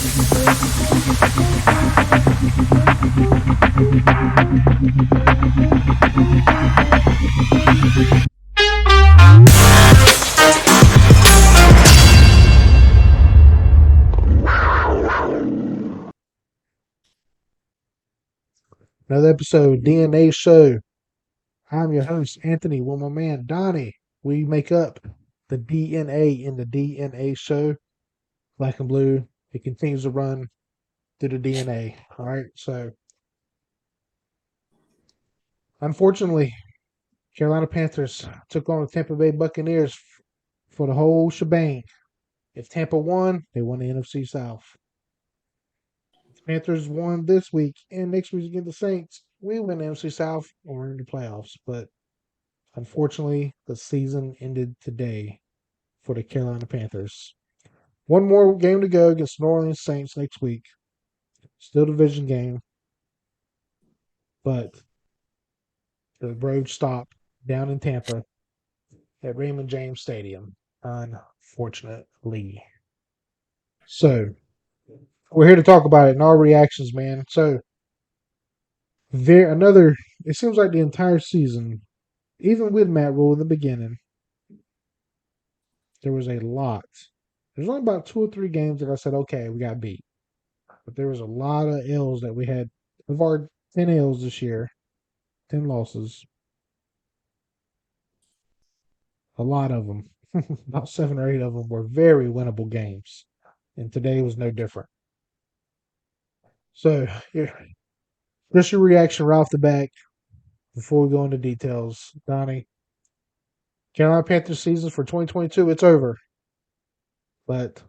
Another episode, DNA Show. I'm your host, Anthony, with my man, Donnie. We make up the DNA in the DNA Show. Black and blue. It continues to run through the DNA. All right. So, unfortunately, Carolina Panthers took on the Tampa Bay Buccaneers for the whole shebang. If Tampa won, they won the NFC South. If the Panthers won this week and next week against the Saints, we win the NFC South and we're in the playoffs. But unfortunately, the season ended today for the Carolina Panthers. One more game to go against New Orleans Saints next week. Still division game, but the road stop down in Tampa at Raymond James Stadium, unfortunately. So we're here to talk about it and our reactions, man. So it seems like the entire season, even with Matt Rule in the beginning, there was a lot. There's only about 2 or 3 games that I said, okay, we got beat. But there was a lot of L's that we had. Of our 10 L's this year, 10 losses, a lot of them, about 7 or 8 of them were very winnable games. And today was no different. So, yeah, just your reaction right off the bat before we go into details. Donnie, Carolina Panthers season for 2022, it's over. But,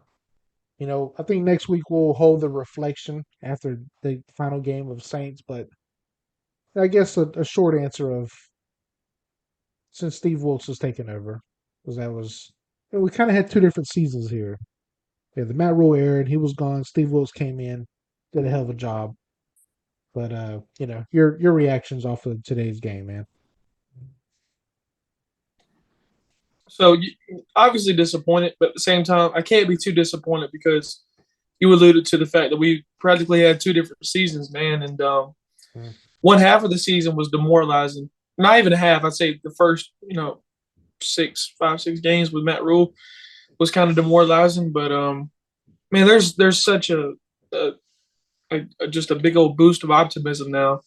I think next week we'll hold the reflection after the final game of Saints. But I guess a short answer of since Steve Wilkes has taken over, because we kind of had 2 different seasons here. Yeah, the Matt Rule era, and he was gone. Steve Wilkes came in, did a hell of a job. But your reactions off of today's game, man. So obviously disappointed, but at the same time, I can't be too disappointed because you alluded to the fact that we practically had 2 different seasons, man, and one half of the season was demoralizing. Not even a half. I'd say the first, 6 games with Matt Rule was kind of demoralizing. But man, there's such just a big old boost of optimism now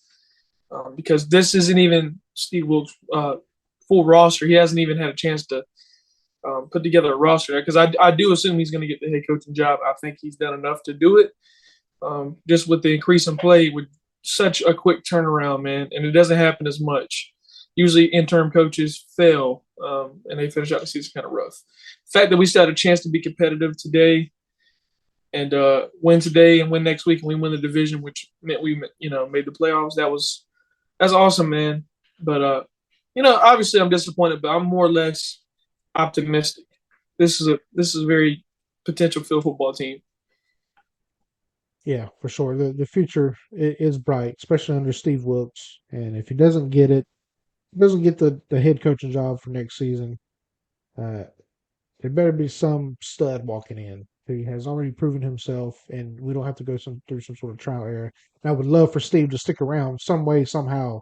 because this isn't even Steve Wilkes' full roster. He hasn't even had a chance to put together a roster there because I do assume he's going to get the head coaching job. I think he's done enough to do it. Just with the increase in play with such a quick turnaround, man, and it doesn't happen as much. Usually interim coaches fail and they finish out the season kind of rough. The fact that we still had a chance to be competitive today and win today and win next week and we win the division, which meant we made the playoffs. That's awesome, man. But obviously I'm disappointed, but I'm more or less optimistic. This is a very potential field football team. Yeah, for sure. The future is bright, especially under Steve Wilkes. And if he doesn't get it, doesn't get the head coaching job for next season, there better be some stud walking in who has already proven himself, and we don't have to go through some sort of trial error. And I would love for Steve to stick around some way, somehow,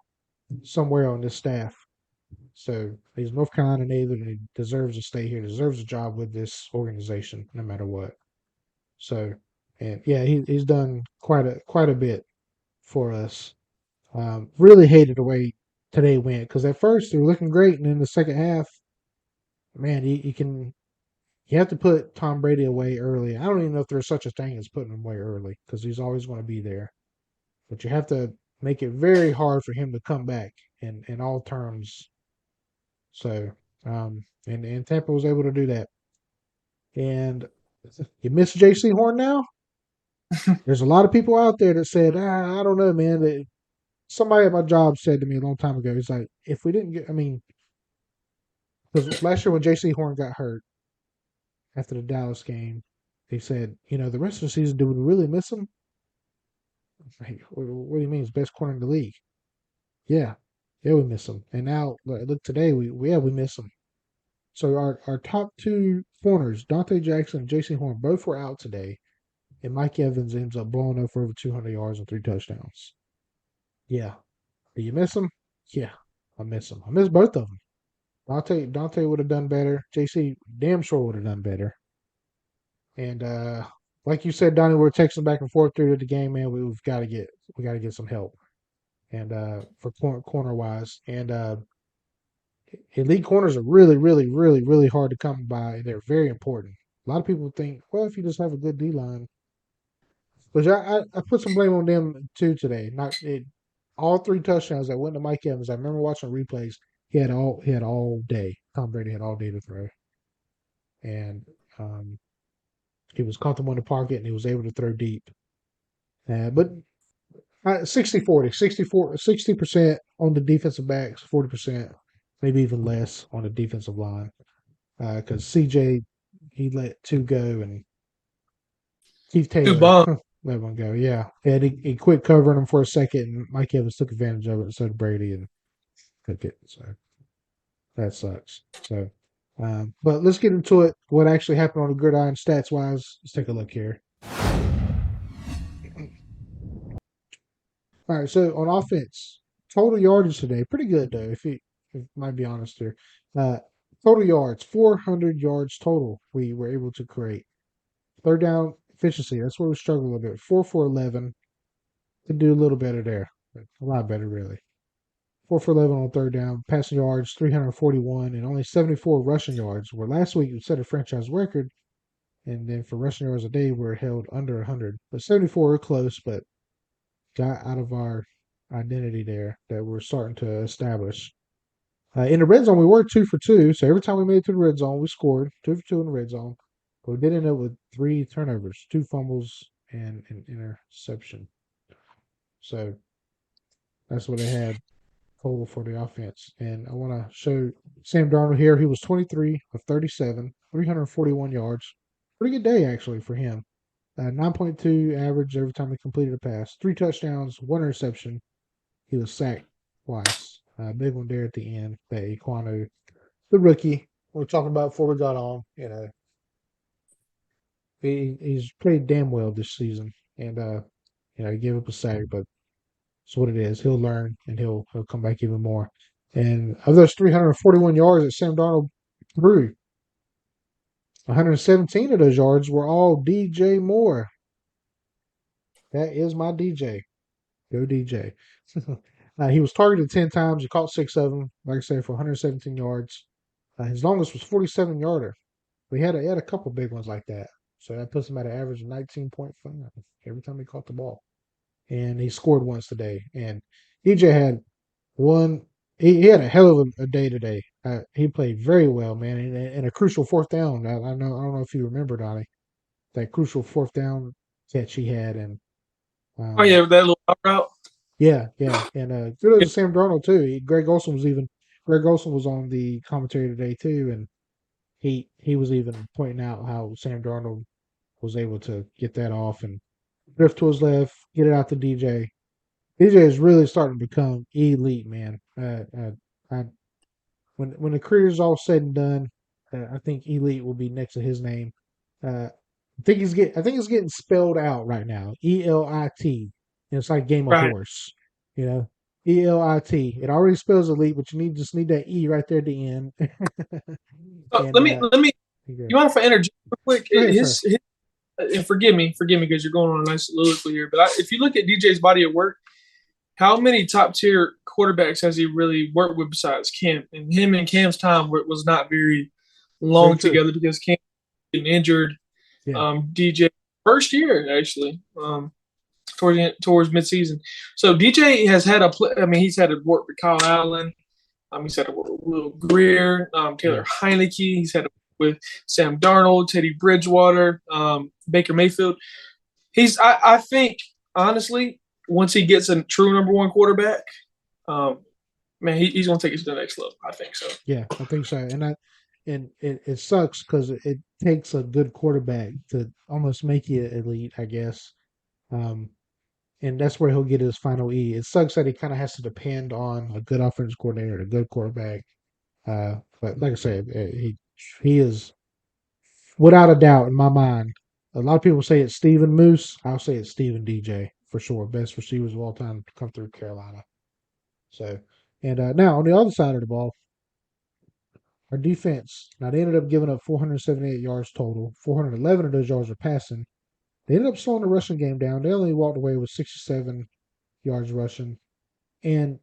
somewhere on this staff. So he's North Carolina native, and he deserves to stay here. Deserves a job with this organization, no matter what. So, and yeah, he's done quite a bit for us. Really hated the way today went because at first they were looking great, and in the second half, man, you have to put Tom Brady away early. I don't even know if there's such a thing as putting him away early because he's always going to be there. But you have to make it very hard for him to come back in all terms. So, and Tampa was able to do that. And you miss J.C. Horn now? There's a lot of people out there that said, I don't know, man. Somebody at my job said to me a long time ago, he's like, if we didn't get, I mean, because last year when J.C. Horn got hurt after the Dallas game, they said, the rest of the season, do we really miss him? Like, what do you mean? He's the best corner in the league. Yeah, we miss him. And now, look, today, we miss him. So our top 2 corners, Dante Jackson and J.C. Horn, both were out today. and Mike Evans ends up blowing up for over 200 yards and 3 touchdowns. Yeah. Do you miss him? Yeah, I miss him. I miss both of them. Dante would have done better. JC damn sure would have done better. And like you said, Donnie, we're texting back and forth through the game, man. We got to get some help, and for corner wise, and elite corners are really, really, really, really hard to come by. They're very important. A lot of people think, well, if you just have a good D line, which I put some blame on them too today. Not it, all 3 touchdowns that went to Mike Evans. I remember watching replays. He had all day. Tom Brady had all day to throw, and um, he was comfortable in the pocket and he was able to throw deep. But 60-40, 60% on the defensive backs, 40%, maybe even less on the defensive line. Because CJ, he let 2 go, and Keith Two Taylor bombs. let 1 go. Yeah. And he quit covering him for a second, and Mike Evans took advantage of it, and so did Brady, and took it. So that sucks. So, but let's get into it. What actually happened on the gridiron stats wise? Let's take a look here. All right, so on offense, total yardage today, pretty good though. If might be honest here, uh, total yards, 400 yards total. We were able to create third down efficiency. That's where we struggled a little bit. 4 for 11. Could do a little better there, a lot better really. 4 for 11 on third down. Passing yards, 341, and only 74 rushing yards. Where last week we set a franchise record, and then for rushing yards a day, we're held under 100. But 74 are close, but got out of our identity there that we're starting to establish. In the red zone, we were 2 for 2. So every time we made it to the red zone, we scored 2 for 2 in the red zone. But we did end up with 3 turnovers, 2 fumbles, and an interception. So that's what they had total for the offense. And I want to show Sam Darnold here. He was 23 of 37, 341 yards. Pretty good day, actually, for him. 9.2 average every time he completed a pass. 3 touchdowns, 1 interception. He was sacked twice. Big one there at the end. That Equanu, the rookie, we were talking about before we got on. He's played damn well this season, and he gave up a sack, but it's what it is. He'll learn, and he'll come back even more. And of those 341 yards that Sam Darnold threw, 117 of those yards were all DJ Moore. That is my DJ. Go DJ. He was targeted 10 times. He caught 6 of them, like I said, for 117 yards. His longest was 47-yarder. But he had a couple big ones like that. So that puts him at an average of 19.5 every time he caught the ball. And he scored once today. And DJ had one. He had a hell of a day today. He played very well, man. And a crucial fourth down. I don't know if you remember, Donnie, that crucial fourth down catch he had. And Oh yeah, that little route. yeah, and kudos to Sam Darnold too. Greg Olson was on the commentary today too, and he was even pointing out how Sam Darnold was able to get that off and drift to his left, get it out to DJ. DJ is really starting to become elite, man. I, when the career is all said and done, I think elite will be next to his name. I think it's getting spelled out right now. ELIT. It's like Game of Right. Horse, you know. ELIT. It already spells elite, but you just need that E right there at the end. So and let me. You go mind if I interject real quick? ahead, sir. His and forgive me because you're going on a nice soliloquy here. But if you look at DJ's body of work, how many top tier quarterbacks has he really worked with besides Cam? And him and Cam's time was not very Very long true. together because Cam getting injured. Yeah. DJ first year actually towards midseason. So DJ has had he's had to work with Kyle Allen. He's had to work with Will Greer, Taylor Heineke. He's had to work with Sam Darnold, Teddy Bridgewater, Baker Mayfield. I think honestly, once he gets a true number one quarterback, man, he's going to take it to the next level. I think so. Yeah, I think so. And it sucks because it takes a good quarterback to almost make you elite, I guess. And that's where he'll get his final E. It sucks that he kind of has to depend on a good offensive coordinator, a good quarterback. But like I said, he is without a doubt in my mind A lot of people say it's Steven Moose. I'll say it's Steven DJ for sure. Best receivers of all time to come through Carolina. So, and now on the other side of the ball, our defense. Now they ended up giving up 478 yards total. 411 of those yards are passing. They ended up slowing the rushing game down. They only walked away with 67 yards rushing. And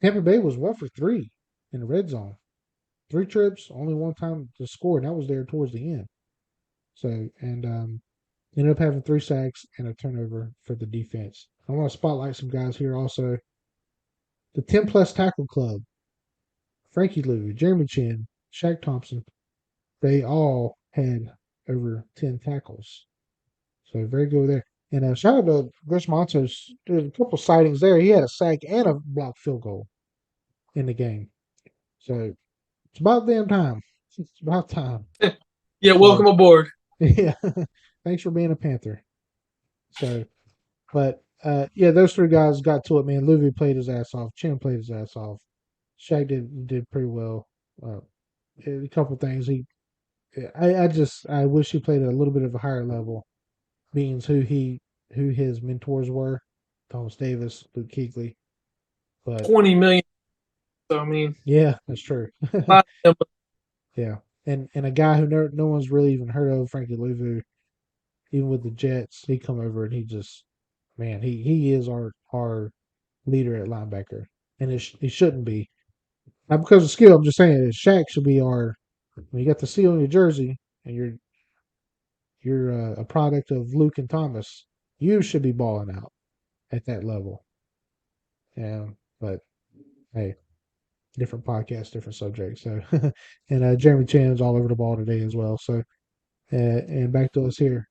Tampa Bay was 1 for 3 in the red zone. 3 trips, only one time to score, and that was there towards the end. So, and ended up having 3 sacks and a turnover for the defense. I want to spotlight some guys here also. The 10 plus tackle club, Frankie Lou, Jeremy Chin, Shaq Thompson, they all had over 10 tackles. So very good there. And shout out to Gus Montos. There's a couple sightings there. He had a sack and a blocked field goal in the game. So it's about damn time. It's about time. Yeah, So welcome aboard. yeah, thanks for being a Panther. So, but yeah, those 3 guys got to it, man. Louis played his ass off. Chin played his ass off. Shaq did pretty well. A couple things I wish he played at a little bit of a higher level, being who his mentors were, Thomas Davis, Luke Kuechly. But 20 million. So I mean, yeah, that's true. not them, but Yeah, and a guy who no one's really even heard of, Frankie Louvu, even with the Jets, he come over and he just, man, he is our leader at linebacker, and he shouldn't be. Not because of skill. I'm just saying that Shaq should be our. When you got the C on your jersey and you're a product of Luke and Thomas, you should be balling out at that level. Yeah, but hey, different podcast, different subject. So, and Jeremy Chan's all over the ball today as well. So, and back to us here.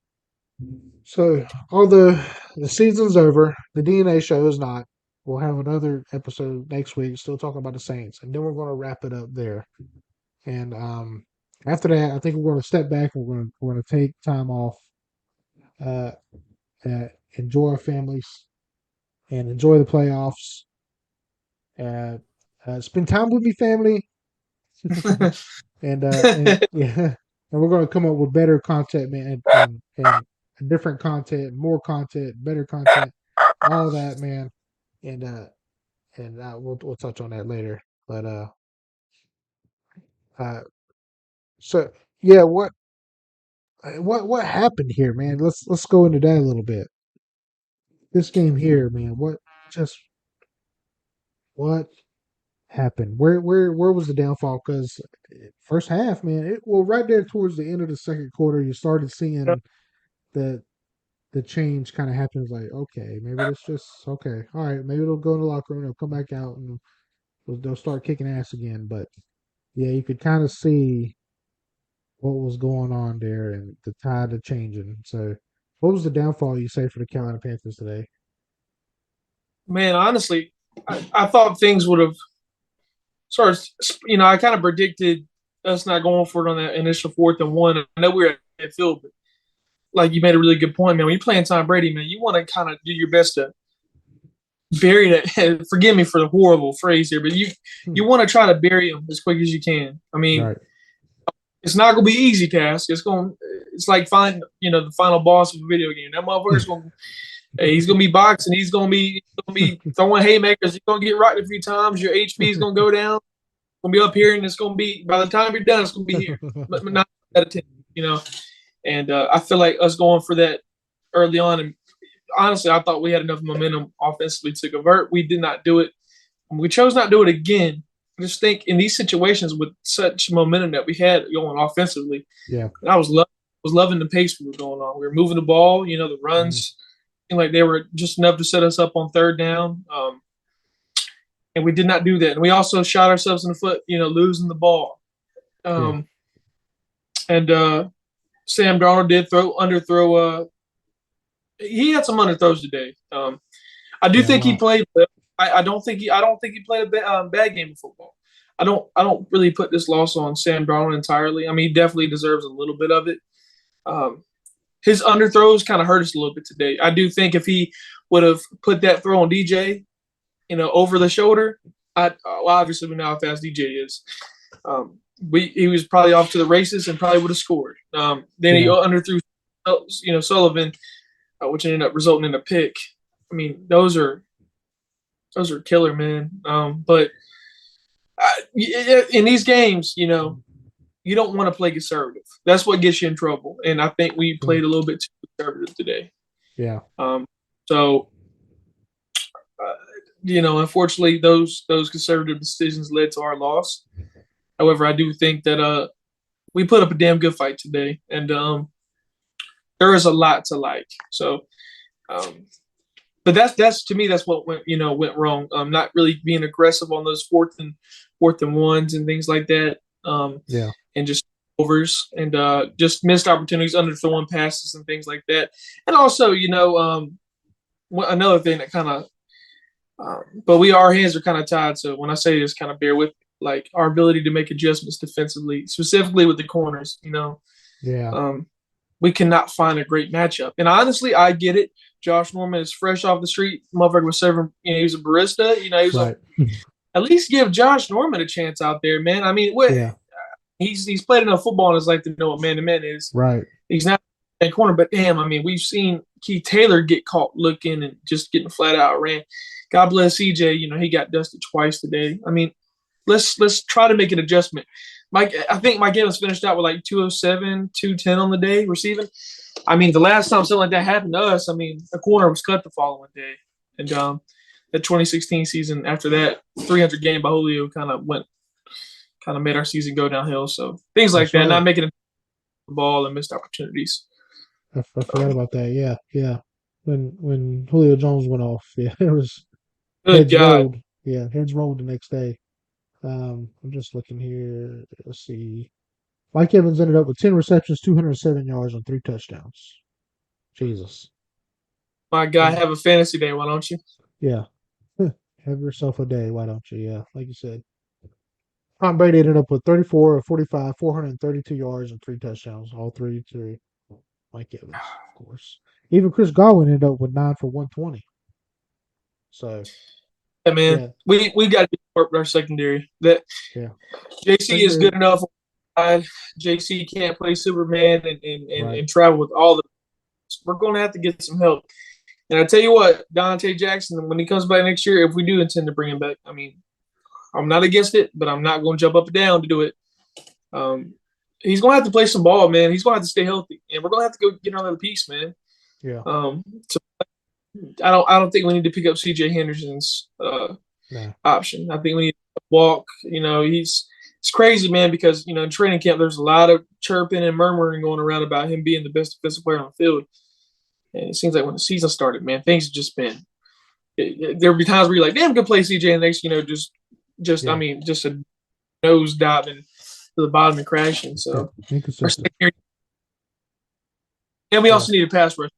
So, although the season's over, the DNA show is not. We'll have another episode next week, still talking about the Saints, and then we're going to wrap it up there. And after that, I think we're going to step back. We're going to take time off, uh, enjoy our families, and enjoy the playoffs. Uh, spend time with me, family, and yeah, and we're going to come up with better content, man, and different content, more content, better content, all that, man, and we'll touch on that later. But uh, so yeah, what happened here, man? Let's go into that a little bit. This game here, man. Just what happened? Where was the downfall? Because first half, man, well, right there towards the end of the second quarter, you started seeing the the change kind of happen. It's like, okay, maybe it's just okay. All right, maybe they'll go in the locker room, they'll come back out, and they'll start kicking ass again. But yeah, you could kind of see what was going on there and the tide of changing. So, what was the downfall you say for the Carolina Panthers today? man, honestly, I thought things would have sort of, I kind of predicted us not going for it on that initial 4th and 1. I know we were at midfield, but like you made a really good point, man. When you're playing Tom Brady, man, you want to kind of do your best to bury that. Forgive me for the horrible phrase here, but you want to try to bury him as quick as you can. I mean, Right. it's not gonna be an easy task. It's like find the final boss of a video game. That motherfucker's gonna he's gonna be boxing. He's gonna be throwing haymakers. You're gonna get right a few times. Your HP is gonna go down. It's gonna be up here, and it's gonna be by the time you're done, it's gonna be here. But not at a 10, And I feel like us going for that early on, and honestly, I thought we had enough momentum offensively to convert. We did not do it. We chose not to do it again. I just think in these situations with such momentum that we had going offensively, Yeah. and I was loving the pace we were going on. We were moving the ball. The runs seemed like they were just enough to set us up on 3rd down. And we did not do that. And we also shot ourselves in the foot, losing the ball. And Sam Darnold did underthrow. He had some underthrows today. I do think he played. I don't think he played a bad game of football. I don't really put this loss on Sam Darnold entirely. I mean, he definitely deserves a little bit of it. His underthrows kind of hurt us a little bit today. I do think if he would have put that throw on DJ, over the shoulder, obviously we know how fast DJ is. He was probably off to the races and probably would have scored. Then he underthrew Sullivan, which ended up resulting in a pick. I mean, those are killer, man. But in these games, you don't want to play conservative. That's what gets you in trouble. And I think we played a little bit too conservative today. Yeah. So, unfortunately, those conservative decisions led to our loss. However, I do think that we put up a damn good fight today, and there is a lot to like. So, but that's to me, that's what went wrong. Not really being aggressive on those fourth and ones and things like that. Yeah. And just overs and just missed opportunities, underthrowing passes and things like that. And also, another thing that kind of, but our hands are kind of tied. So when I say this, kind of bear with, like, our ability to make adjustments defensively, specifically with the corners. Yeah. We cannot find a great matchup. And honestly, I get it. Josh Norman is fresh off the street. Motherfucker was serving. He was a barista. He was right. At least give Josh Norman a chance out there, man. I mean, what? Yeah. He's played enough football in his life to know what man-to-man is. Right. He's not in corner, but damn, I mean, we've seen Keith Taylor get caught looking and just getting flat out ran. God bless CJ. He got dusted twice today. I mean, let's try to make an adjustment. I think Mike Evans finished out with like 207, 210 on the day receiving. I mean, the last time something like that happened to us, I mean, a corner was cut the following day. And the 2016 season after that 300 game by Julio kind of made our season go downhill. So things like that, right. Not making the ball and missed opportunities. I forgot about that. Yeah. When Julio Jones went off, yeah, it was heads rolled. Yeah, heads rolled the next day. I'm just looking here. Let's see. Mike Evans ended up with 10 receptions, 207 yards, and 3 touchdowns. Jesus. My guy, have a fantasy day, why don't you? Yeah. Have yourself a day, why don't you? Yeah, like you said. Tom Brady ended up with 34 or 45, 432 yards, and 3 touchdowns. All 3 to Mike Evans, of course. Even Chris Godwin ended up with 9 for 120. So. Yeah, man. Yeah. We got to be with our secondary. JC is good enough. JC can't play Superman and travel with all the. We're going to have to get some help. And I tell you what, Dante Jackson, when he comes back next year, if we do intend to bring him back, I mean, I'm not against it, but I'm not going to jump up and down to do it. He's going to have to play some ball, man. He's going to have to stay healthy, and we're going to have to go get another piece, man. Yeah. So I don't think we need to pick up C.J. Henderson's option. I think we need to walk. It's crazy, man, because in training camp there's a lot of chirping and murmuring going around about him being the best defensive player on the field. And it seems like when the season started, man, things have just been. There'll be times where you're like, "Damn, good play, CJ," and next, just a nose diving to the bottom and crashing. So, and we also need a pass rush.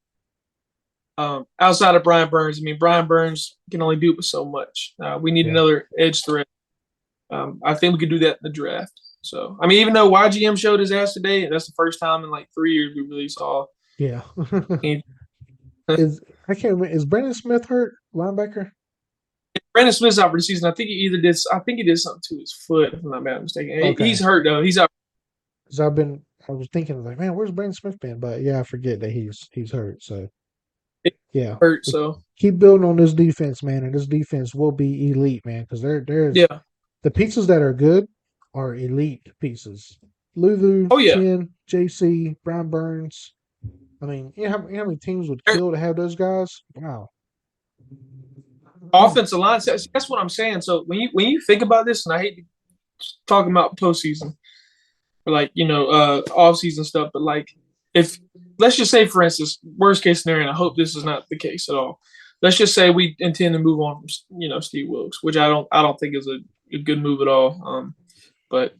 Outside of Brian Burns, I mean, Brian Burns can only do it with so much. We need another edge threat. I think we could do that in the draft. So, I mean, even though YGM showed his ass today, that's the first time in like 3 years we really saw. Yeah. I can't remember. Is Brandon Smith hurt, linebacker? Brandon Smith's out for the season. I think he did something to his foot, if I'm not mistaken. Okay. He's hurt though. He's out. Because I was thinking, like, man, where's Brandon Smith been? But yeah, I forget that he's hurt. So yeah, hurt. So keep building on this defense, man, and this defense will be elite, man. Because there's the pieces that are good are elite pieces. Lulu, Chin, JC, Brian Burns. I mean, you know how many teams would kill to have those guys? Wow. Offensive line, that's what I'm saying. So when you think about this, and I hate talking about postseason or off-season stuff, but like if let's just say, for instance, worst case scenario, and I hope this is not the case at all. Let's just say we intend to move on from Steve Wilkes, which I don't think is a good move at all. But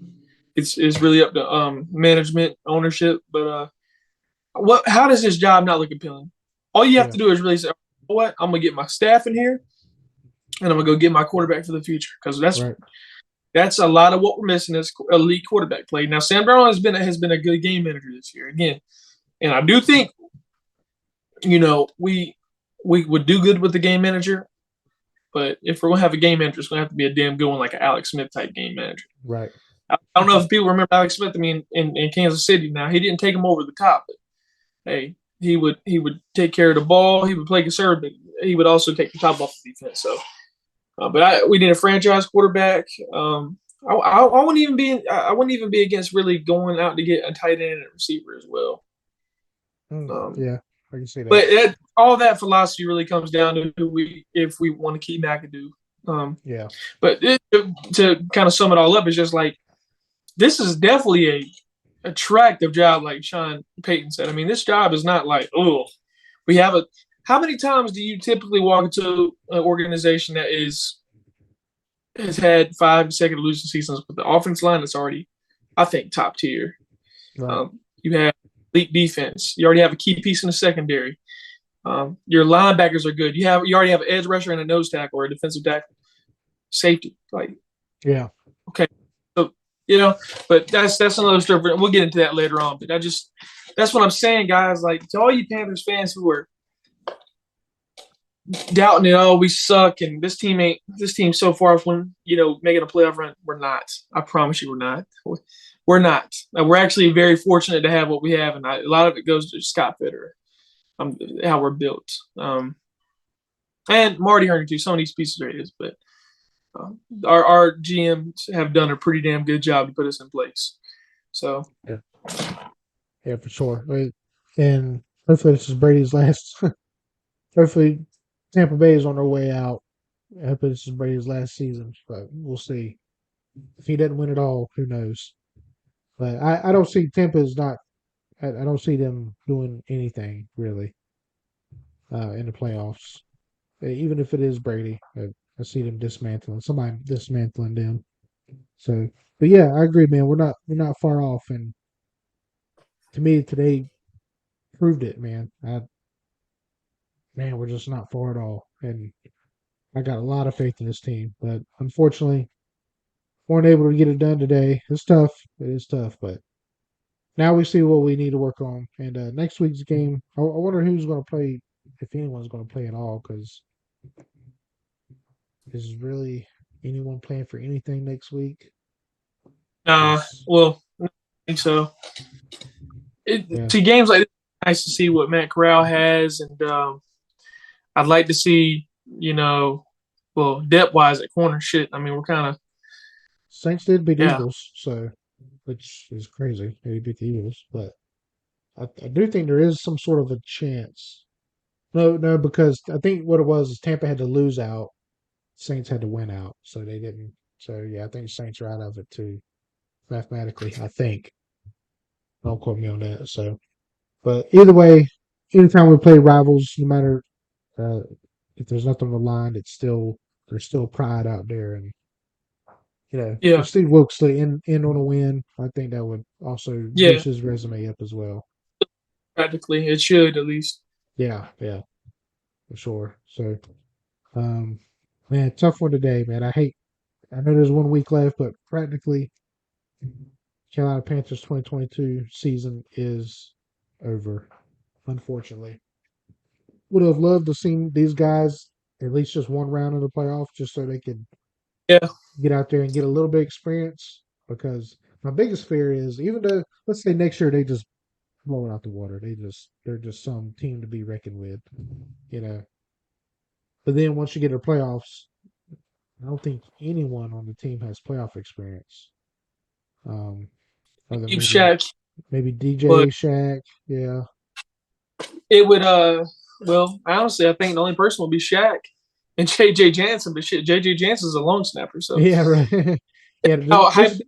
it's really up to management, ownership. But how does this job not look appealing? All you have to do is really say, you know what, I'm gonna get my staff in here, and I'm gonna go get my quarterback for the future, because that's a lot of what we're missing is elite quarterback play. Now, Sam Darnold has been a good game manager this year again, and I do think we would do good with the game manager, but if we're gonna have a game manager, it's gonna have to be a damn good one, like an Alex Smith type game manager. Right. I don't know if people remember Alex Smith. I mean, in Kansas City, now he didn't take him over the top, but hey, he would take care of the ball. He would play conservative. He would also take the top off the defense. So, but we need a franchise quarterback. I wouldn't even be against really going out to get a tight end and a receiver as well. Yeah, I can see that. But all that philosophy really comes down to if we want to keep McAdoo. Yeah. But to kind of sum it all up, it's just like this is definitely a attractive job, like Sean Payton said. I mean, this job is not like, oh, we have a. How many times do you typically walk into an organization that has had 5 consecutive losing seasons with the offense line that's already, I think, top tier? Right. You have elite defense. You already have a key piece in the secondary. Your linebackers are good. You already have an edge rusher and a nose tackle or a defensive tackle, safety. Like, Yeah. okay, so but that's another story. We'll get into that later on. But that's what I'm saying, guys. Like, to all you Panthers fans who are doubting it, oh, we suck, and this team's so far from making a playoff run. We're not. I promise you, we're not. We're not. We're actually very fortunate to have what we have, and a lot of it goes to Scott Fitterer, how we're built, and Marty Herndon too. Some of these pieces are his, but our GMs have done a pretty damn good job to put us in place. So yeah, for sure. And hopefully this is Brady's last. Hopefully Tampa Bay is on their way out. Hopefully this is Brady's last season, but we'll see. If he doesn't win it all, who knows? But I don't see Tampa is not. I don't see them doing anything really in the playoffs. Even if it is Brady, I see them somebody dismantling them. So, but yeah, I agree, man. We're not far off, and to me today proved it, man. Man, we're just not far at all, and I got a lot of faith in this team. But unfortunately, weren't able to get it done today. It's tough. It is tough, but now we see what we need to work on. And next week's game, I wonder who's going to play, if anyone's going to play at all, because is really anyone playing for anything next week? well, I think so. Yeah. To games like this, it's nice to see what Matt Corral has, and I'd like to see, depth wise at corner. Shit, I mean, we're kind of Saints did beat Eagles, so which is crazy. They beat the Eagles, but I do think there is some sort of a chance. No, because I think what it was is Tampa had to lose out, Saints had to win out, so they didn't. So yeah, I think Saints are out of it too, mathematically. I think. Don't quote me on that. So, but either way, anytime we play rivals, no matter uh, if there's nothing on the line, there's still pride out there, and yeah, if Steve Wilkes to end on a win, I think that would also yeah, boost his resume up as well. practically it should at least. Yeah, yeah, for sure. So, um, man, tough one today, man. I know there's 1 week left, but practically Carolina Panthers 2022 season is over, unfortunately. Would have loved to see these guys at least just one round of the playoffs just so they could Yeah, get out there and get a little bit of experience. Because my biggest fear is even though let's say next year they just blow it out the water, they're just some team to be reckoned with, you know. But then once you get to the playoffs, I don't think anyone on the team has playoff experience. Um, other than keep Shaq, maybe DJ but Shaq, yeah, it would. Well, honestly, I think the only person would be Shaq and JJ Jansen. But shit, JJ Jansen's a long snapper, so. yeah, right, yeah. Now, Just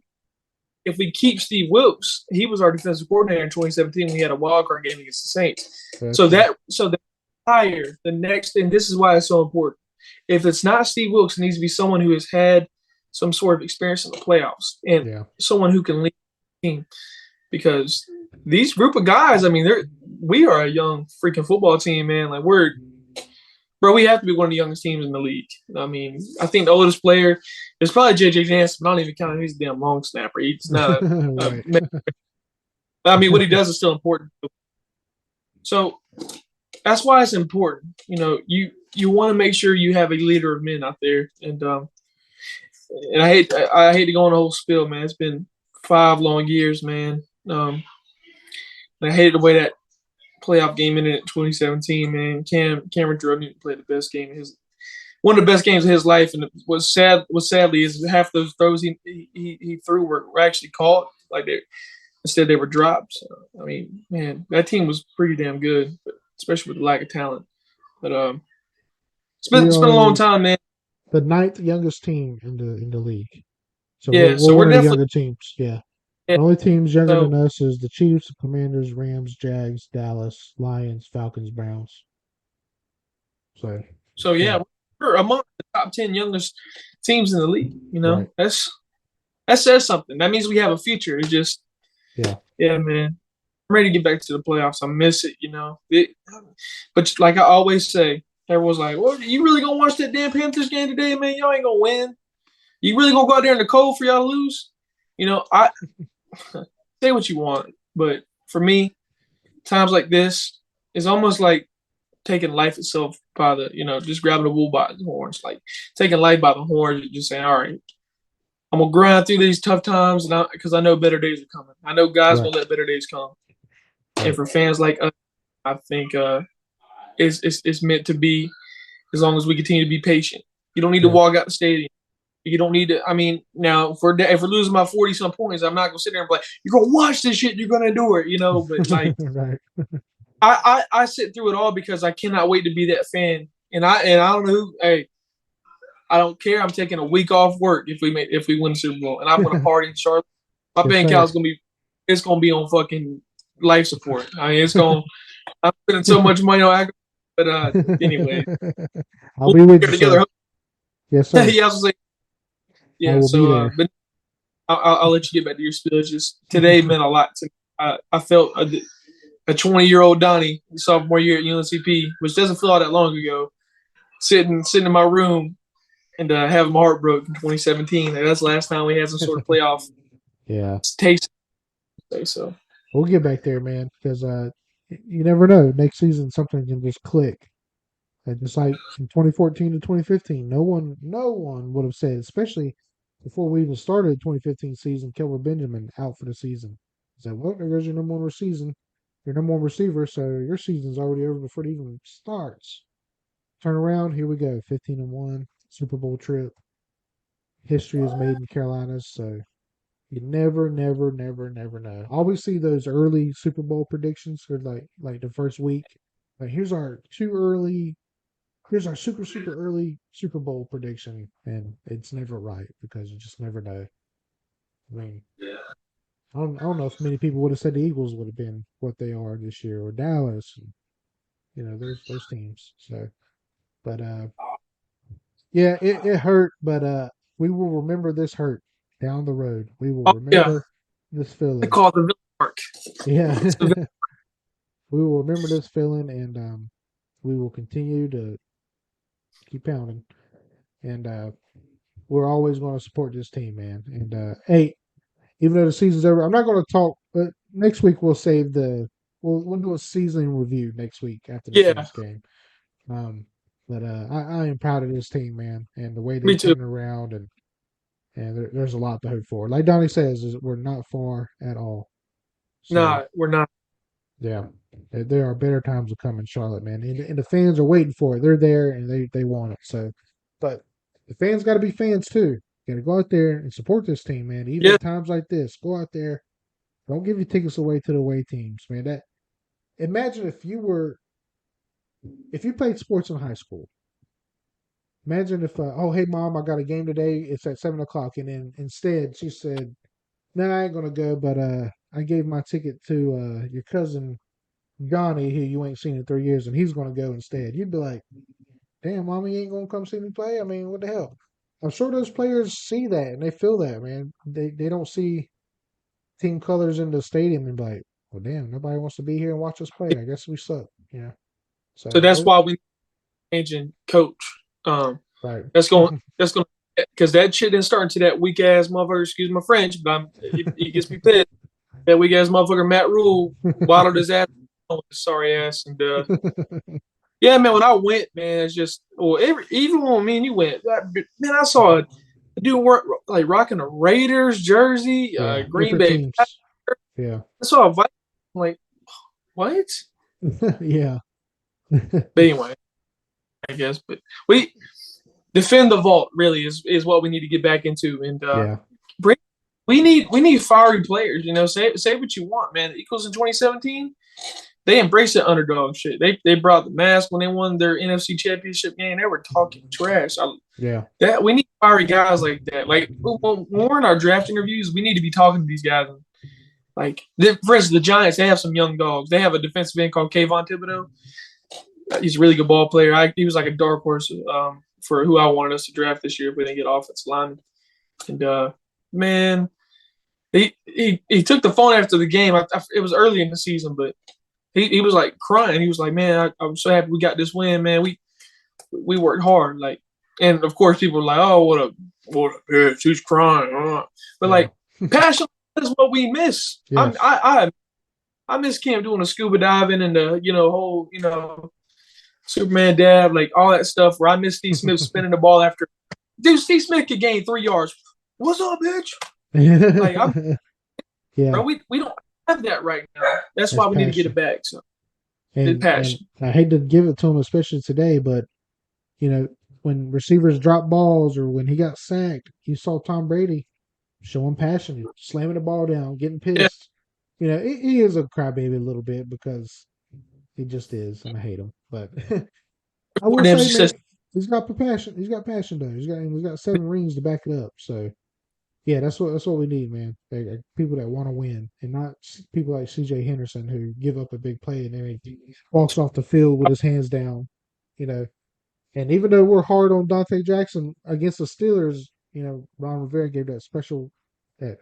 if we keep Steve Wilkes, he was our defensive coordinator in 2017. We had a wild card game against the Saints. that's So true. the hire, the next, and this is why it's so important. If it's not Steve Wilkes, it needs to be someone who has had some sort of experience in the playoffs and Yeah, someone who can lead the team. Because these group of guys, I mean, we are a young freaking football team, man. Like we have to be one of the youngest teams in the league. I mean, I think the oldest player is probably JJ Jansen, but I don't even count him. He's a damn long snapper. He's not right. I mean, what he does is still important. So that's why it's important. You want to make sure you have a leader of men out there. And I hate to go on the whole spiel, man. It's been 5 long years, man. And I hated the way that playoff game in it 2017. Man, Cameron Jordan played the best game of his one of the best games of his life. And what's sadly is half those throws he threw were actually caught. Like instead they were dropped. So, I mean, man, that team was pretty damn good, but especially with the lack of talent. But We it's been a long are time, man. the ninth youngest team in the league. So Yeah, we're so we're one of the definitely younger teams. Yeah. yeah. The only teams younger So than us is the Chiefs, Commanders, Rams, Jags, Dallas, Lions, Falcons, Browns. So so yeah, yeah, we're among the top 10 youngest teams in the league. You know, right. that says something. That means we have a future. It's just Yeah. yeah, man. I'm ready to get back to the playoffs. I miss it, you know. But like I always say, everyone's like, "Well, you really gonna watch that damn Panthers game today, man? Y'all ain't gonna win. You really gonna go out there in the cold for y'all to lose?" You know, I say what you want, but for me, times like this is almost like taking life itself by the, just grabbing the bull by the horns, like taking life by the horns and just saying, "All right, I'm gonna grind through these tough times, and because I know better days are coming. I know God's Right. gonna let better days come." And Right. for fans like us, I think it's meant to be as long as we continue to be patient. You don't need to Yeah. walk out the stadium. You don't need to. I mean, now if we're losing by 40 some points, I'm not gonna sit there and be like, "You're gonna watch this shit. You're gonna do it." But like, Right. I sit through it all because I cannot wait to be that fan. And I don't know who. Hey, I don't care. I'm taking a week off work if we win the Super Bowl, and I'm gonna party in Charlotte. My Yes, bank sir. account's gonna be on fucking life support. I mean, I'm spending so much money on alcohol. But anyway, I'll we'll be with get you, sir. together. Yes, sir. Yeah, I was like, I yeah. will be So, there. but I'll let you get back to your spiel. It's just today meant a lot to me. I felt a 20-year-old Donnie, sophomore year at UNCP, which doesn't feel all that long ago, sitting in my room and having my heart broke in 2017. And that's the last time we had some sort of playoff Yeah. taste. So We'll get back there, man, because you never know. Next season, something can just click. And just like from 2014 to 2015, no one would have said, especially before we even started the 2015 season, Kelvin Benjamin out for the season. He said, "Well, there goes your number one season, your number one receiver. So your season's already over before it even starts." Turn around, here we go, 15-1, Super Bowl trip. History is made in Carolinas, so you never, never, never, never know. I always see those early Super Bowl predictions for like the first week. Like here's our super early Super Bowl prediction, and it's never right because you just never know. I mean, I don't know if many people would have said the Eagles would have been what they are this year, or Dallas, and, those teams. So, but yeah, it hurt, but we will remember this hurt down the road. We will yeah, remember this they feeling. call it the Villa Park. Yeah, It's the we will remember this feeling, and we will continue to keep pounding. And we're always going to support this team, man. And hey, even though the season's over, I'm not going to talk. But next week we'll do a season review next week after the yeah, Saints game. Um, but I am proud of this team, man, and the way they me too. turned around, and there's a lot to hope for. Like Donnie says, we're not far at all. So Nah, we're not. yeah, there are better times to come in Charlotte, man, and the fans are waiting for it. They're there and they want it. So, but the fans got to be fans too. Got to go out there and support this team, man. Even Yeah, at times like this, go out there. Don't give your tickets away to the away teams, man. That imagine if you played sports in high school. Imagine if oh hey mom, I got a game today. It's at 7 o'clock, and then instead she said, "No, I ain't gonna go, but I gave my ticket to your cousin Johnny, who you ain't seen in 3 years, and he's gonna go instead." You'd be like, "Damn, mommy ain't gonna come see me play. I mean, what the hell?" I'm sure those players see that and they feel that, man. They don't see team colors in the stadium and be like, "Well, damn, nobody wants to be here and watch us play. I guess we suck." Yeah. so So that's why we changing coach. Um, right. that's going because that shit didn't start into that weak ass motherfucker. Excuse my French, but he gets me pissed. That weak ass motherfucker Matt Rule waddled his ass with his sorry ass, and yeah, man. When I went, man, it's just even when me and you went, man, I saw a dude work like rocking a Raiders jersey, Yeah, Green different Bay. teams. Yeah. I saw a Viking, like what? Yeah. But anyway, I guess. But we defend the vault really is what we need to get back into, and Yeah. bring. We need fiery players. Say what you want, man. The Eagles in 2017, they embraced the underdog shit. They brought the mask when they won their NFC Championship game. They were talking trash. Yeah. That we need fiery guys like that. Like when we're in our draft interviews, we need to be talking to these guys. Like, for instance, the Giants, they have some young dogs. They have a defensive end called Kayvon Thibodeau. He's a really good ball player. He was like a dark horse for who I wanted us to draft this year if we didn't get offensive lineman. And man, he took the phone after the game. It was early in the season, but he was like crying. He was like, "Man, I'm so happy we got this win, man. We worked hard." Like, and of course, people were like, "Oh, what a bitch, who's crying?" But Yeah. like, passion is what we miss. Yes. I miss Cam doing the scuba diving and the whole Superman dab, like all that stuff. Where I miss Steve Smith spinning the ball after. Dude, Steve Smith could gain 3 yards. What's up, bitch? Like, Yeah. bro, we don't have that right now. That's That's why we need to get passion. it back. So it's And passion. I hate to give it to him, especially today, but you know, when receivers drop balls or when he got sacked, you saw Tom Brady showing passion, slamming the ball down, getting Yeah, pissed. He is a crybaby a little bit because he just is, and I hate him. But I more will damn say, success. man, he's got passion. He's got passion though. He's got 7 rings to back it up. So yeah, that's what we need, man. People that want to win, and not people like C.J. Henderson who give up a big play and then he walks off the field with his hands down. You know, and even though we're hard on Dante Jackson against the Steelers, Ron Rivera gave that special that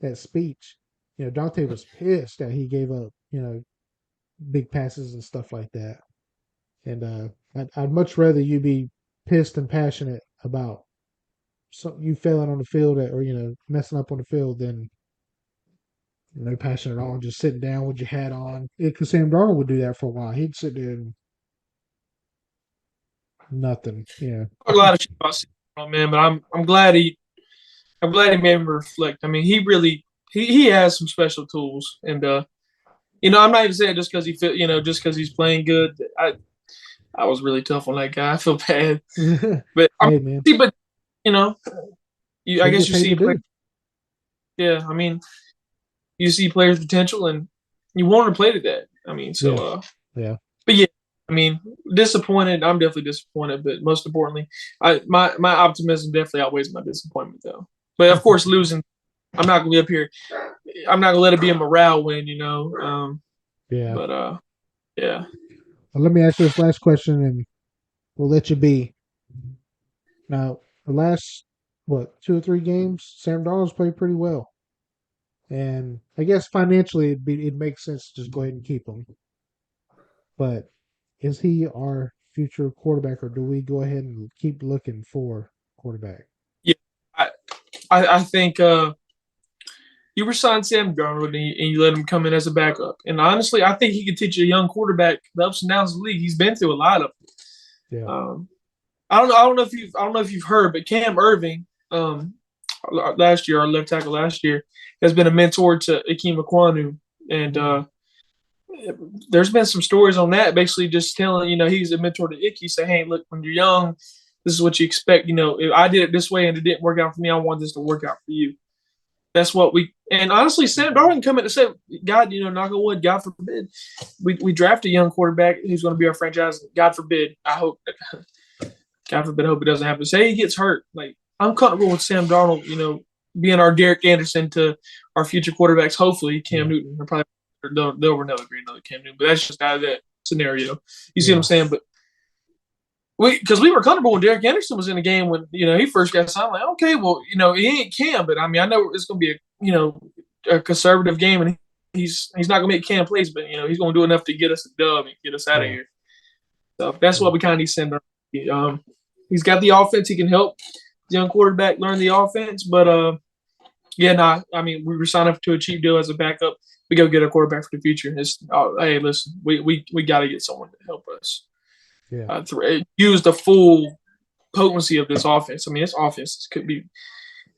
that speech. Dante was pissed that he gave up, big passes and stuff like that. And I'd much rather you be pissed and passionate about you failing on the field or messing up on the field than no passion at all, just sitting down with your hat on. Because Sam Darnold would do that for a while. He'd sit there and nothing. Yeah, A lot of shit about Seattle, man, but I'm glad he made him reflect. I mean, he really he has some special tools, and I'm not even saying just because just because he's playing good. I was really tough on that guy. I feel bad, but hey man, but you know, I what he guess gets you paid see to players. do. Yeah, I mean, you see players' potential, and you want to play to that. I mean, so Yeah, yeah. but yeah, I mean, disappointed. I'm definitely disappointed, but most importantly, my optimism definitely outweighs my disappointment, though. But of course, losing, I'm not gonna be up here. I'm not gonna let it be a morale win. Yeah. But yeah, Well, let me ask you this last question, and we'll let you be. Now, the last 2 or 3 games, Sam Darnold's played pretty well, and I guess financially it makes sense to just go ahead and keep him. But is he our future quarterback, or do we go ahead and keep looking for quarterback? yeah. I I think you resign Sam Darnold and you let him come in as a backup. And honestly, I think he could teach a young quarterback the ups and downs of the league. He's been through a lot of them. Yeah. I don't know. I don't know if you've heard, but Cam Irving, last year, our left tackle last year, has been a mentor to Ikem Ekwonu, and there's been some stories on that, basically just telling he's a mentor to Icky, say, hey, look, when you're young, this is what you expect. If I did it this way and it didn't work out for me, I want this to work out for you. That's what and honestly, Sam Darnold come in and say, God, knock on wood, God forbid, we draft a young quarterback who's going to be our franchise. God forbid, I hope. God forbid, I hope it doesn't happen. Say he gets hurt. Like, I'm comfortable with Sam Darnold, being our Derek Anderson to our future quarterbacks. Hopefully, Cam Yeah. Newton. They'll never be another Cam Newton, but that's just out of that scenario. You see what I'm Yeah. saying? But because we were comfortable when Derek Anderson was in the game when he first got signed. Like, okay, well, he ain't Cam, but I mean, I know it's going to be a conservative game, and he's not going to make Cam plays, but he's going to do enough to get us a dub and get us out of Yeah. here. So that's Yeah. what we kind of need to send. He's got the offense. He can help the young quarterback learn the offense. But I mean, we were signed up to a cheap deal as a backup. We go get a quarterback for the future. Hey, listen, we got to get someone to help us Yeah. use the full potency of this offense. I mean, this offense could be.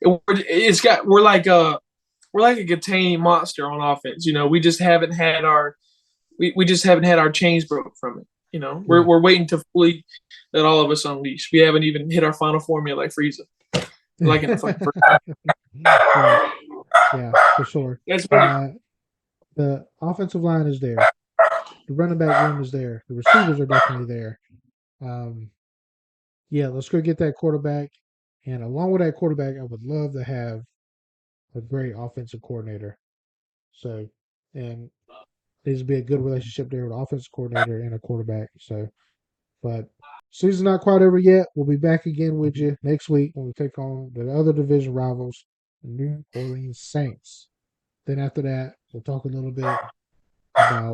We're like a contained monster on offense. We just haven't had our we just haven't had our chains broke from it. You know, Yeah. we're waiting to fully let all of us unleash. We haven't even hit our final formula like Frieza, like in the fucking first. Right. Yeah, for sure. That's what. Uh, the offensive line is there. The running back room is there. The receivers are definitely there. Um, yeah, let's go get that quarterback. And along with that quarterback, I would love to have a great offensive coordinator. So, and needs to be a good relationship there with the offensive coordinator and a quarterback. So, but season's not quite over yet. We'll be back again with you next week when we take on the other division rivals, the New Orleans Saints. Then after that, we'll talk a little bit about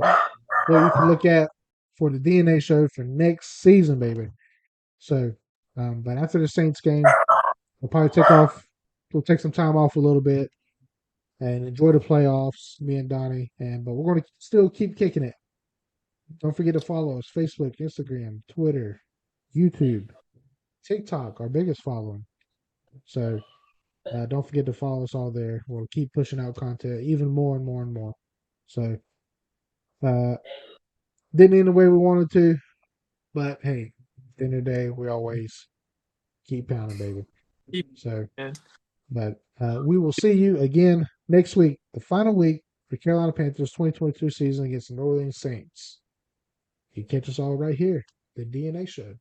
what we can look at for the DNA show for next season, baby. So, but after the Saints game, we'll probably take off. We'll take some time off a little bit and enjoy the playoffs, me and Donnie. And but we're going to still keep kicking it. Don't forget to follow us: Facebook, Instagram, Twitter, YouTube, TikTok, our biggest following. So don't forget to follow us all there. We'll keep pushing out content even more and more and more. So uh, didn't end the way we wanted to, but hey, at the end of the day, we always keep pounding, baby. So, Man. but we will see you again next week, the final week for Carolina Panthers 2022 season against the New Orleans Saints. You catch us all right here, the DNA Show.